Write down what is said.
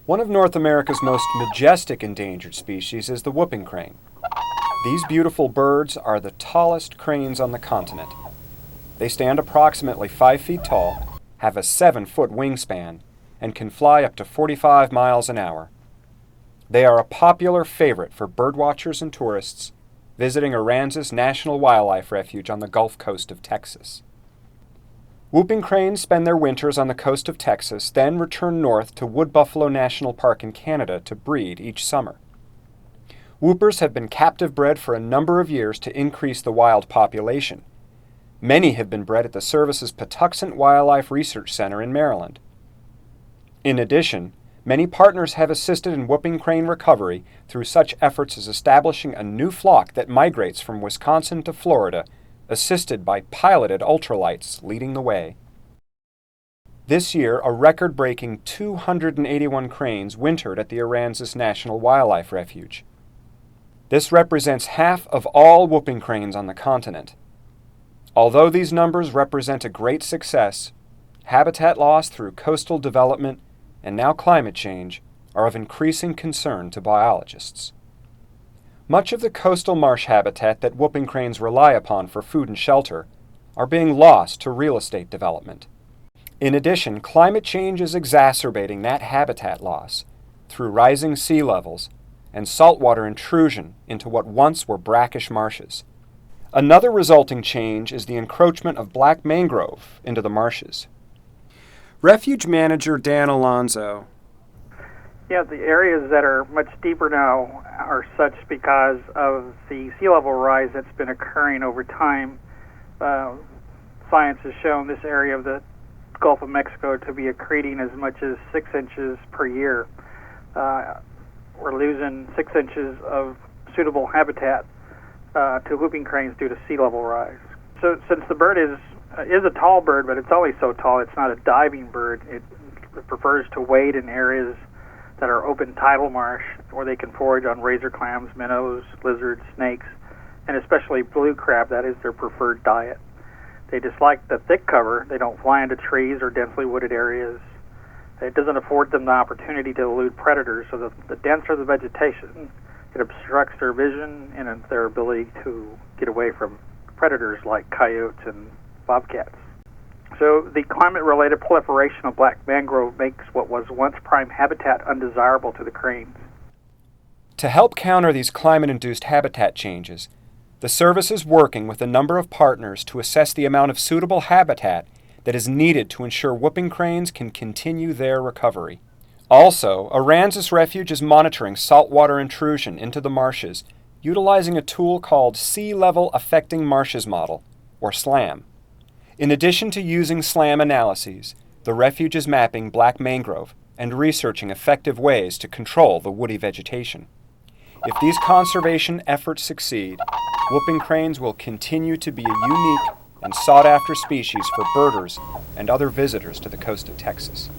One of North America's most majestic endangered species is the whooping crane. These beautiful birds are the tallest cranes on the continent. They stand approximately 5 feet tall, have a 7-foot wingspan, and can fly up to 45 miles an hour. They are a popular favorite for birdwatchers and tourists visiting Aransas National Wildlife Refuge on the Gulf Coast of Texas. Whooping cranes spend their winters on the coast of Texas, then return north to Wood Buffalo National Park in Canada to breed each summer. Whoopers have been captive bred for a number of years to increase the wild population. Many have been bred at the service's Patuxent Wildlife Research Center in Maryland. In addition, many partners have assisted in whooping crane recovery through such efforts as establishing a new flock that migrates from Wisconsin to Florida, assisted by piloted ultralights leading the way. This year, a record-breaking 281 cranes wintered at the Aransas National Wildlife Refuge. This represents half of all whooping cranes on the continent. Although these numbers represent a great success, habitat loss through coastal development and now climate change are of increasing concern to biologists. Much of the coastal marsh habitat that whooping cranes rely upon for food and shelter are being lost to real estate development. In addition, climate change is exacerbating that habitat loss through rising sea levels and saltwater intrusion into what once were brackish marshes. Another resulting change is the encroachment of black mangrove into the marshes. Refuge manager Dan Alonzo. Yeah, the areas that are much deeper now are such because of the sea level rise that's been occurring over time. Science has shown this area of the Gulf of Mexico to be accreting as much as 6 inches per year. We're losing 6 inches of suitable habitat to whooping cranes due to sea level rise. So since the bird is a tall bird, but it's only so tall, it's not a diving bird. It prefers to wade in areas that are open tidal marsh where they can forage on razor clams, minnows, lizards, snakes, and especially blue crab. That is their preferred diet. They dislike the thick cover. They don't fly into trees or densely wooded areas. It doesn't afford them the opportunity to elude predators, so the denser the vegetation, it obstructs their vision and their ability to get away from predators like coyotes and bobcats. So the climate-related proliferation of black mangrove makes what was once prime habitat undesirable to the cranes. To help counter these climate-induced habitat changes, the service is working with a number of partners to assess the amount of suitable habitat that is needed to ensure whooping cranes can continue their recovery. Also, Aransas Refuge is monitoring saltwater intrusion into the marshes, utilizing a tool called Sea Level Affecting Marshes Model, or SLAM. In addition to using SLAM analyses, the refuge is mapping black mangrove and researching effective ways to control the woody vegetation. If these conservation efforts succeed, whooping cranes will continue to be a unique and sought-after species for birders and other visitors to the coast of Texas.